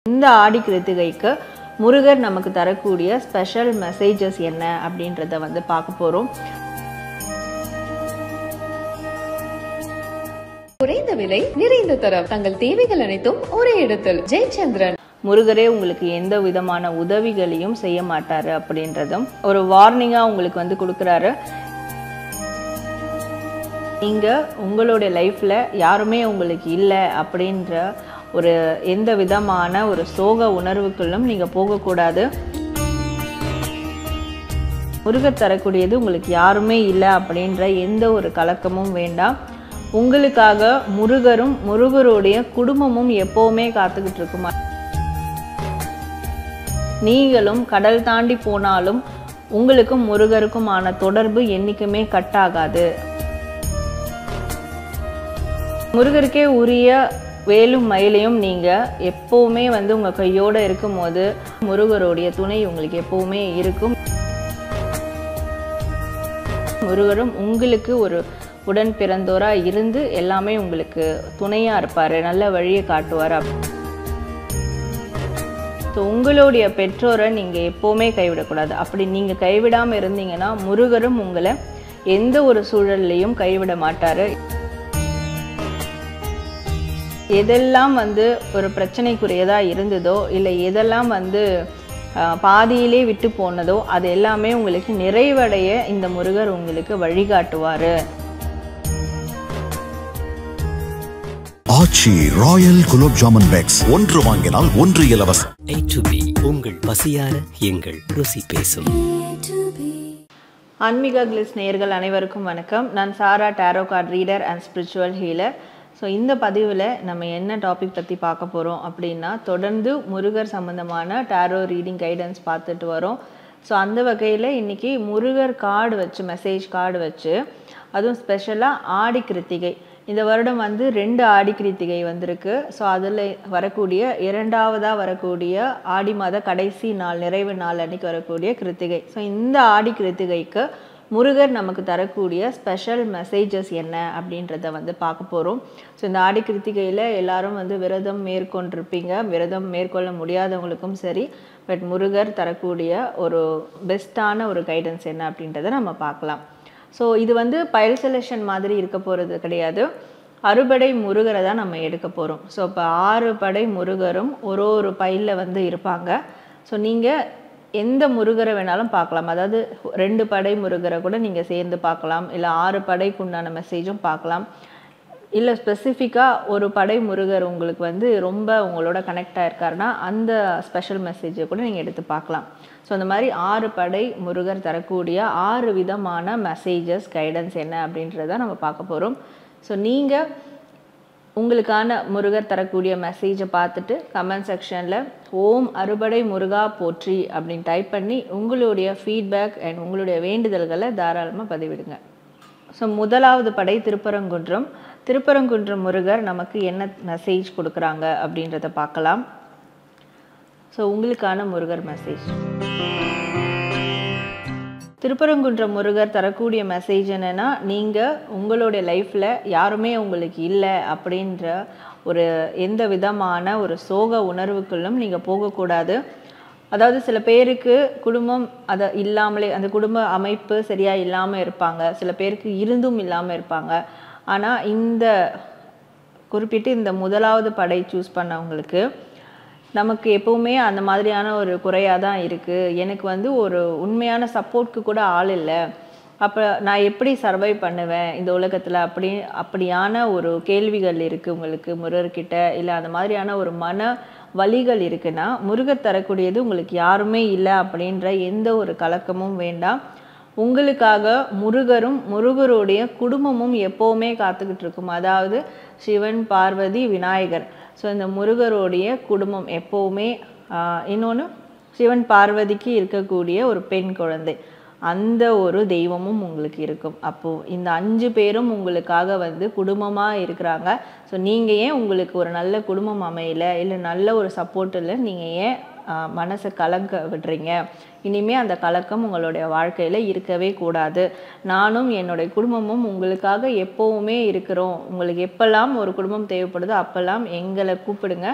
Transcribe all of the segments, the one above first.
இந்த ஆடி கிருத்திகைக்கு முருகர் நமக்கு தரக்கூடிய ஸ்பெஷல் மெசேஜஸ் என்ன அப்படின்றத வந்து பார்க்க போறோம். குறைந்த விலை நிறைந்த தரம் தங்கள் தேவைகள் அனைத்தும் ஒரே இடத்தில் ஜெயச்சந்திரன். முருகரே உங்களுக்கு எந்த விதமான உதவிகளையும் செய்ய மாட்டாரு அப்படின்றதும் ஒரு வார்னிங்கா உங்களுக்கு வந்து கொடுக்குறாரு. நீங்க உங்களுடைய லைஃப்ல யாருமே உங்களுக்கு இல்லை அப்படின்ற ஒரு எந்த விதமான ஒரு சோக உணர்வுக்குள்ளும் நீங்க போகக்கூடாது. முருகர் தரக்கூடியது உங்களுக்கு யாருமே இல்லை அப்படின்ற எந்த ஒரு கலக்கமும் வேண்டாம். உங்களுக்காக முருகரும் முருகருடைய குடும்பமும் எப்பவுமே காத்துக்கிட்டு இருக்குமா. நீங்களும் கடல் தாண்டி போனாலும் உங்களுக்கும் முருகருக்குமான தொடர்பு என்னைக்குமே கட் ஆகாது. முருகருக்கே உரிய வேலும் மயிலையும் நீங்க எப்பவுமே வந்து உங்க கையோட இருக்கும் போது முருகருடைய துணை உங்களுக்கு எப்பவுமே இருக்கும். முருகரும் உங்களுக்கு ஒரு உடன் பிறந்தோரா இருந்து எல்லாமே உங்களுக்கு துணையா இருப்பாரு, நல்ல வழியை காட்டுவார். உங்களுடைய பெற்றோரை நீங்க எப்பவுமே கைவிடக்கூடாது. அப்படி நீங்க கைவிடாம இருந்தீங்கன்னா முருகரும் உங்களை எந்த ஒரு சூழல்லையும் கைவிட மாட்டாரு. எதெல்லாம் வந்து ஒரு பிரச்சனைக்குரியதா இருந்ததோ இல்லை எதெல்லாம் வந்து பாதியிலே விட்டு போனதோ அது எல்லாமே உங்களுக்கு நிறைவடைய இந்த முருகர் உங்களுக்கு வழிகாட்டுவாரு. ஆச்சி ராயல் குலோப் ஜாமுன் பேக்ஸ் ஒன்று வாங்கினால் ஒன்று இலவசம். A2B உங்கள் பசியார எங்கள் ருசி பேசும். ஆன்மீக கிளிஸ் நேயர்கள் அனைவருக்கும் வணக்கம். நான் Sara, tarot card reader and spiritual healer. So இந்த பதிவில் நம்ம என்ன டாபிக் பற்றி பார்க்க போகிறோம் அப்படின்னா, தொடர்ந்து முருகர் சம்மந்தமான டாரோ ரீடிங் கைடன்ஸ் பார்த்துட்டு வரோம். ஸோ அந்த வகையில் இன்றைக்கி முருகர் கார்டு வச்சு, மெசேஜ் கார்டு வச்சு, அதுவும் ஸ்பெஷலாக ஆடி கிருத்திகை, இந்த வருடம் வந்து 2 ஆடி கிருத்திகை வந்திருக்கு. ஸோ அதில் வரக்கூடிய இரண்டாவதாக வரக்கூடிய ஆடி மாத கடைசி நாள், நிறைவு நாள் அன்றைக்கி வரக்கூடிய கிருத்திகை. ஸோ இந்த ஆடி கிருத்திகைக்கு முருகர் நமக்கு தரக்கூடிய ஸ்பெஷல் மெசேஜஸ் என்ன அப்படின்றத வந்து பார்க்க போகிறோம். ஸோ இந்த ஆடி கிருத்திகையில் எல்லாரும் வந்து விரதம் மேற்கொண்டிருப்பீங்க. விரதம் மேற்கொள்ள முடியாதவங்களுக்கும் சரி, பட் முருகர் தரக்கூடிய ஒரு பெஸ்ட்டான ஒரு கைடன்ஸ் என்ன அப்படின்றத நம்ம பார்க்கலாம். ஸோ இது வந்து பயல் செலெக்ஷன் மாதிரி இருக்க போகிறது கிடையாது. அறுபடை முருகரை தான் நம்ம எடுக்க போகிறோம். ஸோ இப்போ 6 படை முருகரும் ஒரு பையில் வந்து இருப்பாங்க. ஸோ நீங்கள் எந்த முருகரை வேணாலும் பார்க்கலாம். அதாவது 2 படை முருகரை கூட நீங்கள் சேர்ந்து பார்க்கலாம், இல்லை 6 படைக்கு உண்டான மெசேஜும் பார்க்கலாம். இல்லை ஸ்பெசிஃபிக்காக ஒரு படை முருகர் உங்களுக்கு வந்து ரொம்ப உங்களோட கனெக்ட் ஆகிருக்காருன்னா அந்த ஸ்பெஷல் மெசேஜை கூட நீங்கள் எடுத்து பார்க்கலாம். ஸோ அந்த மாதிரி 6 படை முருகர் தரக்கூடிய 6 விதமான மெசேஜஸ் கைடன்ஸ் என்ன அப்படின்றத நம்ம பார்க்க போகிறோம். ஸோ நீங்கள் உங்களுக்கான முருகர் தரக்கூடிய மெசேஜை பார்த்துட்டு கமெண்ட் செக்ஷனில் ஓம் அறுபடை முருகா போற்றி அப்படின்னு டைப் பண்ணி உங்களுடைய ஃபீட்பேக் அண்ட் உங்களுடைய வேண்டுதல்களை தாராளமாக பதிவிடுங்க. ஸோ முதலாவது படை திருப்பரங்குன்றம். திருப்பரங்குன்றம் முருகர் நமக்கு என்ன மெசேஜ் கொடுக்குறாங்க அப்படின்றத பார்க்கலாம். ஸோ உங்களுக்கான முருகர் மெசேஜ். திருப்பரங்குன்றம் முருகர் தரக்கூடிய மெசேஜ் என்னென்னா, நீங்கள் உங்களுடைய லைஃப்பில் யாருமே உங்களுக்கு இல்லை அப்படின்ற ஒரு எந்த விதமான ஒரு சோக உணர்வுக்குள்ளும் நீங்கள் போகக்கூடாது. அதாவது சில பேருக்கு குடும்பம் அதை இல்லாமலே, அந்த குடும்ப அமைப்பு சரியாக இல்லாமல் இருப்பாங்க, சில பேருக்கு இருந்தும் இல்லாமல் இருப்பாங்க. ஆனால் இந்த குறிப்பிட்டு இந்த முதலாவது படை சூஸ் பண்ணவங்களுக்கு நமக்கு எப்போவுமே அந்த மாதிரியான ஒரு குறையாக தான் இருக்குது, எனக்கு வந்து ஒரு உண்மையான சப்போர்ட்க்கு கூட ஆள் இல்லை, அப்போ நான் எப்படி சர்வை பண்ணுவேன் இந்த உலகத்தில் அப்படியான ஒரு கேள்விகள் இருக்குது உங்களுக்கு முருகர்கிட்ட, இல்லை அந்த மாதிரியான ஒரு மன வலிகள் இருக்குன்னா முருகர் தரக்கூடியது உங்களுக்கு யாருமே இல்லை அப்படின்ற எந்த ஒரு கலக்கமும் வேண்டாம். உங்களுக்காக முருகரும் முருகருடைய குடும்பமும் எப்போவுமே காத்துக்கிட்டு இருக்கும். அதாவது சிவன், பார்வதி, விநாயகர். ஸோ இந்த முருகருடைய குடும்பம் எப்போவுமே, இன்னொன்று சிவன் பார்வதிக்கு இருக்கக்கூடிய ஒரு பெண் குழந்தை, அந்த ஒரு தெய்வமும் உங்களுக்கு இருக்கும். அப்போது இந்த 5 பேரும் உங்களுக்காக வந்து குடும்பமாக இருக்கிறாங்க. ஸோ நீங்கள் ஏன் உங்களுக்கு ஒரு நல்ல குடும்பம் அமையல, இல்லை நல்ல ஒரு சப்போர்ட் இல்லை, நீங்கள் ஏன் மனசை கலங்க விடுறீங்க? இனிமேல் அந்த கலக்கம் உங்களுடைய வாழ்க்கையில் இருக்கவே கூடாது. நானும் என்னுடைய குடும்பமும் உங்களுக்காக எப்போவுமே இருக்கிறோம். உங்களுக்கு எப்பெல்லாம் ஒரு குடும்பம் தேவைப்படுதோ அப்பெல்லாம் எங்களை கூப்பிடுங்க.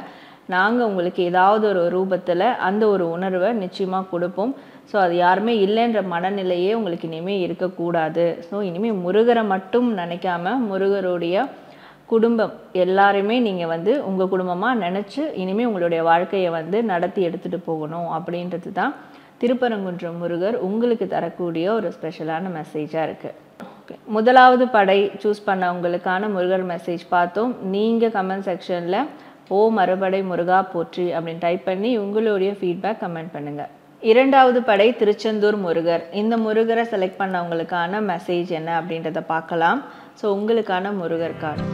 நாங்கள் உங்களுக்கு ஏதாவது ஒரு ரூபத்தில் அந்த ஒரு உணர்வை நிச்சயமாக கொடுப்போம். ஸோ அது யாருமே இல்லைன்ற மனநிலையே உங்களுக்கு இனிமேல் இருக்கக்கூடாது. ஸோ இனிமேல் முருகரை மட்டும் நினைக்காம முருகருடைய குடும்பம் எல்லாருமே நீங்கள் வந்து உங்கள் குடும்பமாக நினச்சி இனிமேல் உங்களுடைய வாழ்க்கையை வந்து நடத்தி எடுத்துகிட்டு போகணும் அப்படின்றது தான் திருப்பரங்குன்றம் முருகர் உங்களுக்கு தரக்கூடிய ஒரு ஸ்பெஷலான மெசேஜாக இருக்குது. ஓகே, முதலாவது படை சூஸ் பண்ணவங்களுக்கான முருகர் மெசேஜ் பார்த்தோம். நீங்கள் கமெண்ட் செக்ஷனில் ஓ மறுபடை முருகா போற்றி அப்படின்னு டைப் பண்ணி உங்களுடைய ஃபீட்பேக் கமெண்ட் பண்ணுங்கள். இரண்டாவது படை திருச்செந்தூர் முருகர். இந்த முருகரை செலக்ட் பண்ணவங்களுக்கான மெசேஜ் என்ன அப்படின்றத பார்க்கலாம். ஸோ உங்களுக்கான முருகர் கார்டு.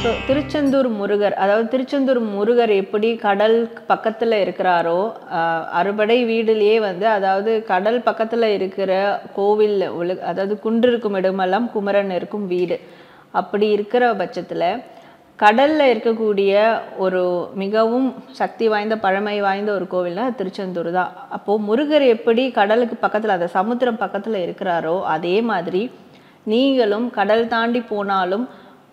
ஸோ திருச்செந்தூர் முருகர், அதாவது திருச்செந்தூர் முருகர் எப்படி கடல் பக்கத்தில் இருக்கிறாரோ, அறுபடை வீடுலேயே வந்து அதாவது கடல் பக்கத்தில் இருக்கிற கோவில், அதாவது குன்று இருக்கும் இடமெல்லாம் குமரன் இருக்கும் வீடு. அப்படி இருக்கிற பட்சத்தில் கடலில் இருக்கக்கூடிய ஒரு மிகவும் சக்தி வாய்ந்த பழமை வாய்ந்த ஒரு கோவில்னா திருச்செந்தூர் தான். அப்போது முருகர் எப்படி கடலுக்கு பக்கத்தில், அந்த சமுத்திரம் பக்கத்தில் இருக்கிறாரோ அதே மாதிரி நீங்களும் கடல் தாண்டி போனாலும்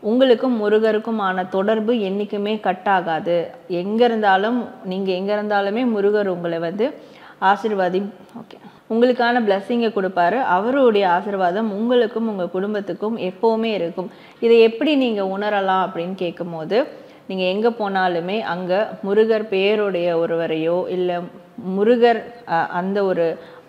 உங்களுக்கும் முருகருக்குமான தொடர்பு என்றைக்குமே கட் ஆகாது. எங்கே இருந்தாலும் நீங்கள் எங்கே இருந்தாலுமே முருகர் உங்களை வந்து ஓகே உங்களுக்கான பிளஸ்ஸிங்கை கொடுப்பாரு. அவருடைய ஆசீர்வாதம் உங்களுக்கும் உங்கள் குடும்பத்துக்கும் எப்போவுமே இருக்கும். இதை எப்படி நீங்கள் உணரலாம் அப்படின்னு கேட்கும்போது, நீங்கள் எங்கே போனாலுமே அங்கே முருகர் பேருடைய ஒருவரையோ இல்லை முருகர் அந்த ஒரு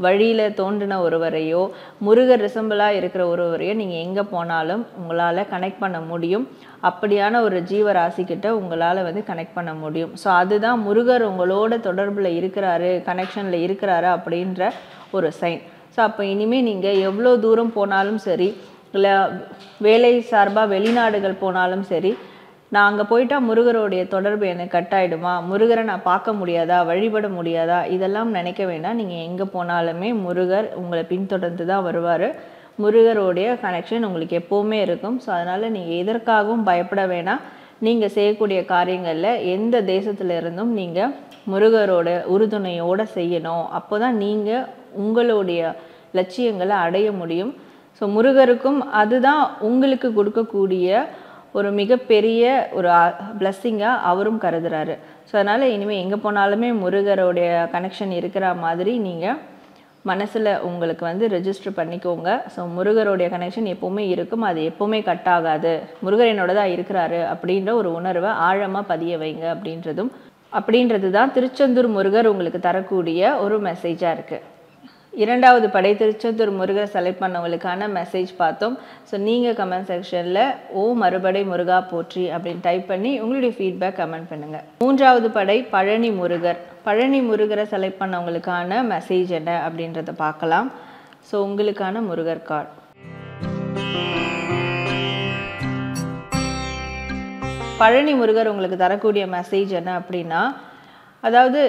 வழியில் தோன்றின ஒருவரையோ முருகர் ரிசம்பிளாக இருக்கிற ஒருவரையோ நீங்கள் எங்கே போனாலும் உங்களால் கனெக்ட் பண்ண முடியும். அப்படியான ஒரு ஜீவராசிக்கிட்ட உங்களால் வந்து கனெக்ட் பண்ண முடியும். ஸோ அதுதான் முருகர் உங்களோட தொடர்பில் இருக்கிறாரு, கனெக்ஷனில் இருக்கிறாரு அப்படின்ற ஒரு சைன். ஸோ அப்போ இனிமேல் நீங்கள் எவ்வளோ தூரம் போனாலும் சரி, இல்லை வேலை சார்பாக வெளிநாடுகள் போனாலும் சரி, நான் அங்கே போயிட்டா முருகருடைய தொடர்பு எனக்கு கட் ஆகிடுமா, முருகரை நான் பார்க்க முடியாதா, வழிபட முடியாதா, இதெல்லாம் நினைக்க வேண்டாம். நீங்கள் எங்கே போனாலுமே முருகர் உங்களை பின்தொடர்ந்து தான் வருவார். முருகருடைய கனெக்ஷன் உங்களுக்கு எப்போவுமே இருக்கும். ஸோ அதனால் நீங்கள் எதற்காகவும் பயப்பட வேணாம். நீங்கள் செய்யக்கூடிய காரியங்களில் எந்த தேசத்தில் இருந்தும் நீங்கள் முருகரோட உறுதுணையோடு செய்யணும். அப்போ தான் நீங்கள் உங்களுடைய லட்சியங்களை அடைய முடியும். ஸோ முருகருக்கும் அதுதான் உங்களுக்கு கொடுக்கக்கூடிய ஒரு மிகப்பெரிய ஒரு பிளஸ்ஸிங்காக அவரும் கருதுறாரு. ஸோ அதனால் இனிமேல் எங்கே போனாலுமே முருகருடைய கனெக்ஷன் இருக்கிற மாதிரி நீங்கள் மனசில் உங்களுக்கு வந்து ரெஜிஸ்டர் பண்ணிக்கோங்க. ஸோ முருகருடைய கனெக்ஷன் எப்போவுமே இருக்கும், அது எப்போவுமே கட் ஆகாது, முருகர் என்னோட தான் இருக்கிறாரு அப்படின்ற ஒரு உணர்வை ஆழமாக பதிய வைங்க அப்படின்றது தான் திருச்செந்தூர் முருகர் உங்களுக்கு தரக்கூடிய ஒரு மெசேஜாக இருக்குது. இரண்டாவது படை திருச்செந்தூர் முருகர் செலக்ட் பண்ணவங்களுக்கான மெசேஜ் பார்த்தோம். ஸோ நீங்கள் கமெண்ட் செக்ஷனில் ஓ மறுபடை முருகா போற்றி அப்படின்னு டைப் பண்ணி உங்களுடைய ஃபீட்பேக் கமெண்ட் பண்ணுங்கள். மூன்றாவது படை பழனி முருகர். பழனி முருகரை செலக்ட் பண்ணவங்களுக்கான மெசேஜ் என்ன அப்படின்றத பார்க்கலாம். ஸோ உங்களுக்கான முருகர் கார்டு. பழனி முருகர் உங்களுக்கு தரக்கூடிய மெசேஜ் என்ன அப்படின்னா, அதாவது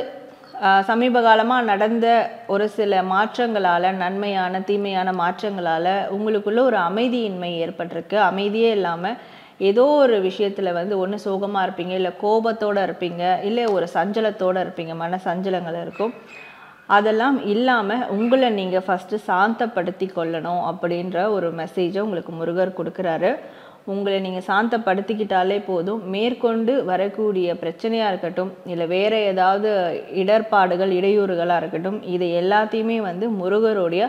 சமீப காலமாக நடந்த ஒரு சில மாற்றங்களால், நன்மையான தீமையான மாற்றங்களால் உங்களுக்குள்ள ஒரு அமைதியின்மை ஏற்பட்டிருக்கு. அமைதியே இல்லாமல் ஏதோ ஒரு விஷயத்தில் வந்து ஒன்று சோகமாக இருப்பீங்க, இல்லை கோபத்தோடு இருப்பீங்க, இல்லை ஒரு சஞ்சலத்தோடு இருப்பீங்க, மன சஞ்சலங்கள் இருக்கும். அதெல்லாம் இல்லாமல் உங்களை நீங்கள் ஃபஸ்ட்டு சாந்தப்படுத்தி கொள்ளணும் அப்படின்ற ஒரு மெசேஜை உங்களுக்கு முருகர் கொடுக்குறாரு. உங்களை நீங்கள் சாந்தப்படுத்திக்கிட்டாலே போதும். மேற்கொண்டு வரக்கூடிய பிரச்சனையாக இருக்கட்டும், இல்லை வேறு ஏதாவது இடர்பாடுகள் இடையூறுகளாக இருக்கட்டும், இது எல்லாத்தையுமே வந்து முருகருடைய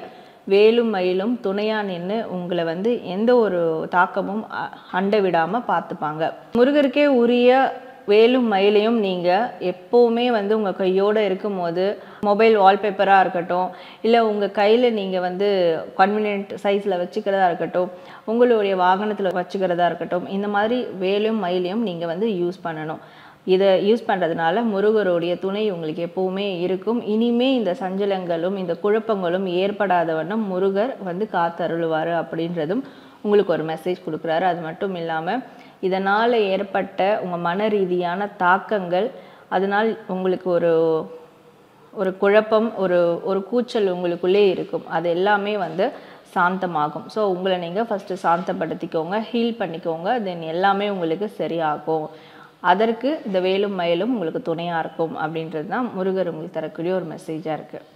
வேலும் மயிலும் துணையாக நின்று உங்களை வந்து எந்த ஒரு தாக்கமும் அண்ட விடாமல் பார்த்துப்பாங்க. முருகருக்கே உரிய வேலும் மயிலையும் நீங்கள் எப்போவுமே வந்து உங்கள் கையோடு இருக்கும்போது, மொபைல் வால்பேப்பராக இருக்கட்டும், இல்லை உங்கள் கையில் நீங்கள் வந்து கன்வீனியன்ட் சைஸில் வச்சுக்கிறதா இருக்கட்டும், உங்களுடைய வாகனத்தில் வச்சுக்கிறதா இருக்கட்டும், இந்த மாதிரி வேலும் மயிலையும் நீங்கள் வந்து யூஸ் பண்ணணும். இதை யூஸ் பண்ணுறதுனால முருகருடைய துணை உங்களுக்கு எப்போவுமே இருக்கும். இனிமே இந்த சஞ்சலங்களும் இந்த குழப்பங்களும் ஏற்படாத வண்ணம் முருகர் வந்து காத்தருளுவார் அப்படின்றதும் உங்களுக்கு ஒரு மெசேஜ் கொடுக்குறாரு. அது மட்டும் இல்லாமல் இதனால் ஏற்பட்ட உங்கள் மன ரீதியான தாக்கங்கள், அதனால் உங்களுக்கு ஒரு குழப்பம், ஒரு கூச்சல் உங்களுக்குள்ளே இருக்கும், அது எல்லாமே வந்து சாந்தமாகும். ஸோ உங்களை நீங்கள் ஃபஸ்ட்டு சாந்தப்படுத்திக்கோங்க, ஹீல் பண்ணிக்கோங்க, தென் எல்லாமே உங்களுக்கு சரியாகும். அதற்கு இந்த வேலும் மயிலும் உங்களுக்கு துணையாக இருக்கும் அப்படின்றது தான் முருகர் உங்களுக்கு தரக்கூடிய ஒரு மெசேஜாக இருக்குது.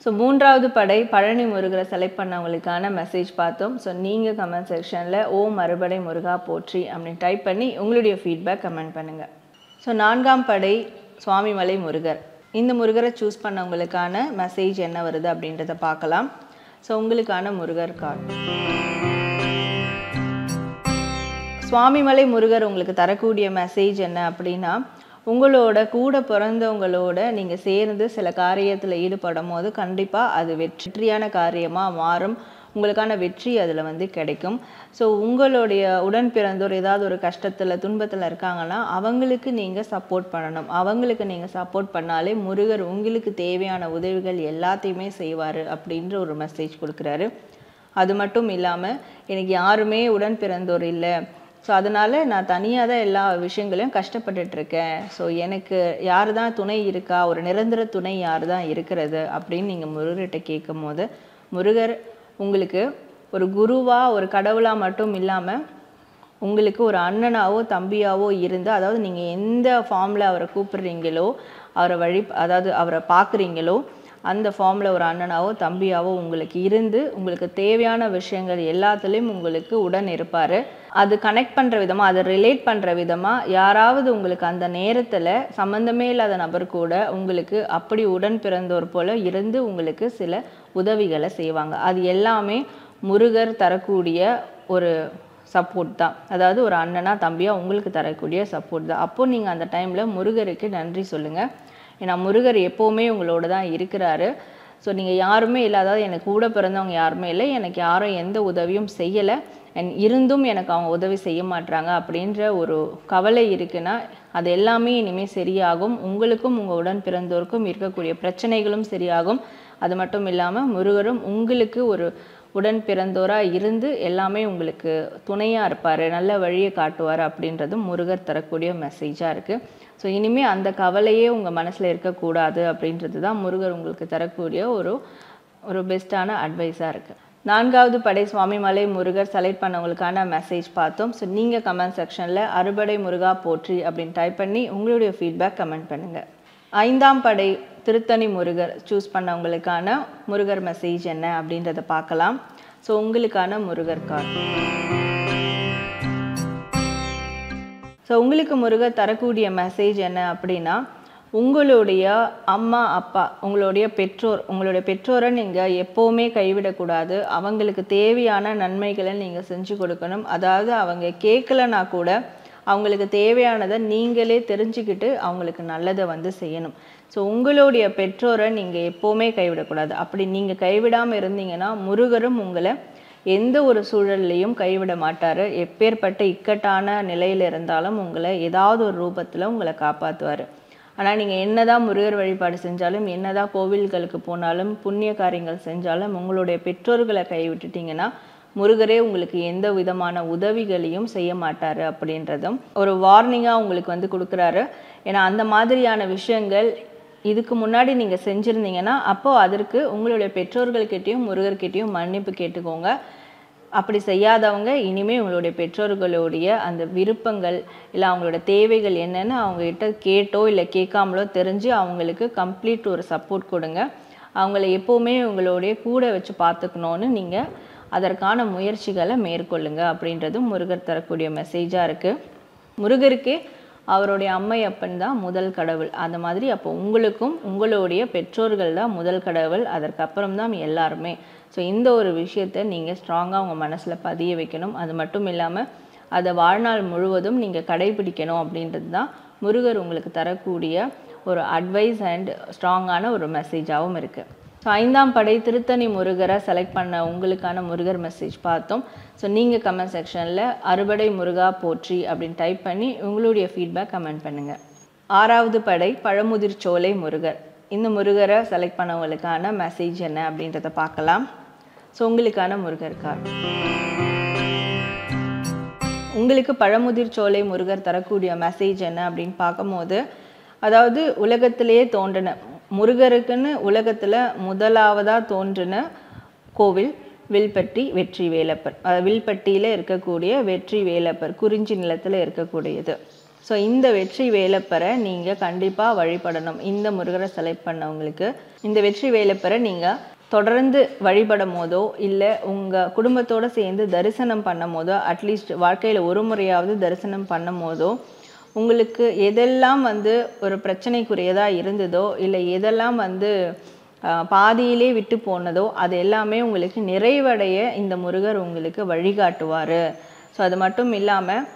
ஸோ 3வது படை பழனி முருகரை செலக்ட் பண்ணவங்களுக்கான மெசேஜ் பார்த்தோம். ஸோ நீங்கள் கமெண்ட் செக்ஷனில் ஓம் அறுபடை முருகா போற்றி அப்படின்னு டைப் பண்ணி உங்களுடைய ஃபீட்பேக் கமெண்ட் பண்ணுங்கள். ஸோ 4ஆம் படை சுவாமிமலை முருகர். இந்த முருகரை சூஸ் பண்ணவங்களுக்கான மெசேஜ் என்ன வருது அப்படின்றத பார்க்கலாம். ஸோ உங்களுக்கான முருகர் கார்டு. சுவாமிமலை முருகர் உங்களுக்கு தரக்கூடிய மெசேஜ் என்ன அப்படின்னா, உங்களோட கூட பிறந்தவங்களோட நீங்கள் சேர்ந்து சில காரியத்தில் ஈடுபடும் போது கண்டிப்பாக அது வெற்றியான காரியமாக மாறும். உங்களுக்கான வெற்றி அதில் கிடைக்கும். ஸோ உங்களுடைய உடன் பிறந்தோர் ஏதாவது ஒரு கஷ்டத்தில் துன்பத்தில் இருக்காங்கன்னா அவங்களுக்கு நீங்கள் சப்போர்ட் பண்ணணும். அவங்களுக்கு நீங்கள் சப்போர்ட் பண்ணாலே முருகர் உங்களுக்கு தேவையான உதவிகள் எல்லாத்தையுமே செய்வார் அப்படின்ற ஒரு மெசேஜ் கொடுக்குறாரு. அது மட்டும் இல்லாமல் எனக்கு யாருமே உடன் பிறந்தோர் இல்லை, ஸோ அதனால் நான் தனியாக தான் எல்லா விஷயங்களையும் கஷ்டப்பட்டுட்ருக்கேன், ஸோ எனக்கு யார் தான் துணை இருக்கா, ஒரு நிரந்தர துணை யார் தான் இருக்கிறது அப்படின்னு நீங்கள் முருகர்கிட்ட கேட்கும் போது முருகர் உங்களுக்கு ஒரு குருவாக ஒரு கடவுளாக மட்டும் இல்லாமல் உங்களுக்கு ஒரு அண்ணனாவோ தம்பியாவோ இருந்து, அதாவது நீங்கள் எந்த ஃபார்மில் அவரை கூப்பிட்றீங்களோ அதாவது அவரை பார்க்குறீங்களோ அந்த ஃபார்மில் ஒரு அண்ணனாவோ தம்பியாவோ உங்களுக்கு இருந்து உங்களுக்கு தேவையான விஷயங்கள் எல்லாத்துலேயும் உங்களுக்கு உடன் இருப்பார். அது கனெக்ட் பண்ணுற விதமாக, அதை ரிலேட் பண்ணுற விதமாக யாராவது உங்களுக்கு அந்த நேரத்தில் சம்மந்தமே இல்லாத நபர் கூட உங்களுக்கு அப்படி உடன் பிறந்தோர் போல் இருந்து உங்களுக்கு சில உதவிகளை செய்வாங்க. அது எல்லாமே முருகர் தரக்கூடிய ஒரு சப்போர்ட் தான். அதாவது ஒரு அண்ணனா தம்பியா உங்களுக்கு தரக்கூடிய சப்போர்ட் தான். அப்போது நீங்கள் அந்த டைமில் முருகருக்கு நன்றி சொல்லுங்கள். ஏன்னா முருகர் எப்போவுமே உங்களோட தான் இருக்கிறாரு. ஸோ நீங்கள் யாருமே இல்லை, அதாவது எனக்கு கூட பிறந்தவங்க யாருமே இல்லை, எனக்கு யாரும் எந்த உதவியும் செய்யலை, இருந்தும் எனக்கு அவங்க உதவி செய்ய மாட்டாங்க அப்படின்ற ஒரு கவலை இருக்குன்னா அது எல்லாமே இனிமேல் சரியாகும். உங்களுக்கும் உங்கள் உடன் பிறந்தோருக்கும் இருக்கக்கூடிய பிரச்சனைகளும் சரியாகும். அது மட்டும் இல்லாமல் முருகரும் உங்களுக்கு ஒரு உடன் பிறந்தோராக இருந்து எல்லாமே உங்களுக்கு துணையாக இருப்பார், நல்ல வழியை காட்டுவார் அப்படின்றதும் முருகர் தரக்கூடிய மெசேஜாக இருக்குது. ஸோ இனிமேல் அந்த கவலையே உங்கள் மனசில் இருக்கக்கூடாது அப்படின்றது தான் முருகர் உங்களுக்கு தரக்கூடிய ஒரு பெஸ்ட்டான அட்வைஸாக இருக்குது. 4வது படை சுவாமிமலை முருகர் செலக்ட் பண்ணவங்களுக்கான மெசேஜ் பார்த்தோம். ஸோ நீங்கள் கமெண்ட் செக்ஷனில் அறுபடை முருகா போற்றி அப்படின்னு டைப் பண்ணி உங்களுடைய ஃபீட்பேக் கமெண்ட் பண்ணுங்கள். 5ஆம் படை திருத்தணி முருகர் சூஸ் பண்ணவங்களுக்கான முருகர் மெசேஜ் என்ன அப்படின்றத பார்க்கலாம். ஸோ உங்களுக்கான முருகர் கார்டு. ஸோ உங்களுக்கு முருகர் தரக்கூடிய மெசேஜ் என்ன அப்படின்னா, உங்களுடைய அம்மா அப்பா உங்களுடைய பெற்றோரை நீங்கள் எப்போவுமே கைவிடக்கூடாது. அவங்களுக்கு தேவையான நன்மைகளை நீங்கள் செஞ்சு கொடுக்கணும். அதாவது அவங்க கேட்கலனா கூட அவங்களுக்கு தேவையானதை நீங்களே தெரிஞ்சுக்கிட்டு அவங்களுக்கு நல்லதை செய்யணும். ஸோ உங்களுடைய பெற்றோரை நீங்கள் எப்போவுமே கைவிடக்கூடாது. அப்படி நீங்கள் கைவிடாமல் இருந்தீங்கன்னா முருகரும் உங்களை எந்த ஒரு சூழல்லையும் கைவிட மாட்டார். எப்பேற்பட்ட இக்கட்டான நிலையில் இருந்தாலும் உங்களை ஏதாவது ஒரு ரூபத்தில் உங்களை காப்பாற்றுவார். ஆனால் நீங்கள் என்னதான் முருகர் வழிபாடு செஞ்சாலும், என்னதான் கோவில்களுக்கு போனாலும், புண்ணிய காரியங்கள் செஞ்சாலும் உங்களுடைய பெற்றோர்களை கைவிட்டுட்டிங்கன்னா முருகரே உங்களுக்கு எந்த விதமான உதவிகளையும் செய்ய மாட்டார் அப்படின்றதும் ஒரு வார்னிங்காக உங்களுக்கு கொடுக்குறாரு. ஏன்னா அந்த மாதிரியான விஷயங்கள் இதுக்கு முன்னாடி நீங்கள் செஞ்சுருந்தீங்கன்னா அப்போது அதற்கு உங்களுடைய பெற்றோர்கள்கிட்டையும் முருகர்கிட்டையும் மன்னிப்பு கேட்டுக்கோங்க. அப்படி செய்யாதவங்க இனிமேல் உங்களுடைய பெற்றோர்களுடைய அந்த விருப்பங்கள் இல்லை அவங்களோட தேவைகள் என்னென்னு அவங்ககிட்ட கேட்டோ இல்லை கேட்காமலோ தெரிஞ்சு அவங்களுக்கு கம்ப்ளீட் ஒரு சப்போர்ட் கொடுங்க. அவங்கள எப்போவுமே உங்களுடைய கூட வச்சு பார்த்துக்கணுன்னு நீங்கள் அதற்கான முயற்சிகளை மேற்கொள்ளுங்க அப்படின்றதும் முருகர் தரக்கூடிய மெசேஜாக இருக்குது. முருகருக்கே அவருடைய அம்மையப்பன் தான் முதல் கடவுள். அந்த மாதிரி அப்போ உங்களுக்கும் உங்களுடைய பெற்றோர்கள் தான் முதல் கடவுள், அதற்கப்புறம் தான் எல்லாருமே. ஸோ இந்த ஒரு விஷயத்தை நீங்கள் ஸ்ட்ராங்காக உங்கள் மனசில் பதிய வைக்கணும். அது மட்டும் இல்லாமல் அதை வாழ்நாள் முழுவதும் நீங்கள் கடைபிடிக்கணும் அப்படின்றது தான் முருகர் உங்களுக்கு தரக்கூடிய ஒரு அட்வைஸ் அண்ட் ஸ்ட்ராங்கான ஒரு மெசேஜாகவும் இருக்குது. ஸோ 5ஆம் படை திருத்தணி முருகரை செலக்ட் பண்ண உங்களுக்கான முருகர் மெசேஜ் பார்த்தோம். ஸோ நீங்கள் கமெண்ட் செக்ஷனில் அறுபடை முருகா போற்றி அப்படின்னு டைப் பண்ணி உங்களுடைய ஃபீட்பேக் கமெண்ட் பண்ணுங்கள். 6வது படை பழமுதிர் சோலை முருகர். இந்த முருகரை செலக்ட் பண்ணவங்களுக்கான மெசேஜ் என்ன அப்படின்றத பார்க்கலாம். ஸோ உங்களுக்கான முருகர் கார்டு. உங்களுக்கு பழமுதிர் சோலை முருகர் தரக்கூடிய மெசேஜ் என்ன அப்படின்னு பார்க்கும்போது, அதாவது உலகத்திலேயே தோன்றின முருகருக்குன்னு உலகத்தில் முதலாவதாக தோன்றின கோவில் வில்பட்டி வெற்றி வேலப்பர். வில்பட்டியில் இருக்கக்கூடிய வெற்றி வேலப்பர் குறிஞ்சி நிலத்தில் இருக்கக்கூடியது. ஸோ இந்த வெற்றி வேலை பெற நீங்கள் கண்டிப்பாக வழிபடணும். இந்த முருகரை செலக்ட் பண்ணவங்களுக்கு இந்த வெற்றி வேலை பெற நீங்கள் தொடர்ந்து வழிபடும் போதோ இல்லை உங்கள் குடும்பத்தோடு சேர்ந்து தரிசனம் பண்ணும் போதோ, அட்லீஸ்ட் வாழ்க்கையில் ஒரு முறையாவது தரிசனம் பண்ணும் போதோ, உங்களுக்கு எதெல்லாம் ஒரு பிரச்சனைக்குரியதாக இருந்ததோ இல்லை எதெல்லாம் பாதியிலே விட்டு போனதோ அது எல்லாமே உங்களுக்கு நிறைவடைய இந்த முருகர் உங்களுக்கு வழிகாட்டுவார். ஸோ அது மட்டும் இல்லாமல்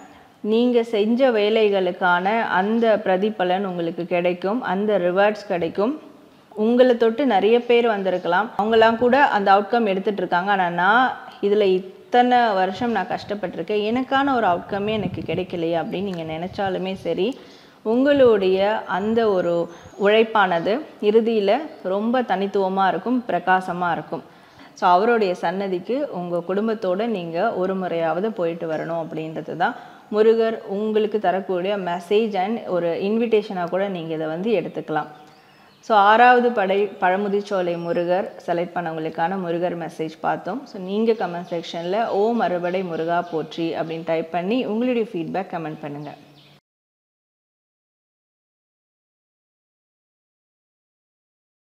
நீங்கள் செஞ்ச வேலைகளுக்கான அந்த பிரதிபலன் உங்களுக்கு கிடைக்கும், அந்த ரிவார்ட்ஸ் கிடைக்கும். உங்களை தொட்டு நிறைய பேர் வந்திருக்கலாம், அவங்களாம் கூட அந்த அவுட்கம் எடுத்துகிட்டு இருக்காங்க. ஆனால் நான் இதில் இத்தனை வருஷம் நான் கஷ்டப்பட்டிருக்கேன், எனக்கான ஒரு அவுட்கமே எனக்கு கிடைக்கலையே அப்படின்னு நீங்கள் நினச்சாலுமே சரி, உங்களுடைய அந்த ஒரு உழைப்பானது இறுதியில் ரொம்ப தனித்துவமாக இருக்கும், பிரகாசமாக இருக்கும். ஸோ அவருடைய சன்னதிக்கு உங்கள் குடும்பத்தோடு நீங்கள் ஒரு முறையாவது போயிட்டு வரணும் அப்படின்றது தான் முருகர் உங்களுக்கு தரக்கூடிய மெசேஜ் அண்ட் ஒரு இன்விடேஷனாக கூட நீங்கள் இதை எடுத்துக்கலாம். ஸோ 6வது படை பழமுதிர்ச்சோலை முருகர் செலக்ட் பண்ணவங்களுக்கான முருகர் மெசேஜ் பார்த்தோம். ஸோ நீங்கள் கமெண்ட் செக்ஷனில் ஓ மறுபடை முருகா போற்றி அப்படின்னு டைப் பண்ணி உங்களுடைய ஃபீட்பேக் கமெண்ட் பண்ணுங்கள்.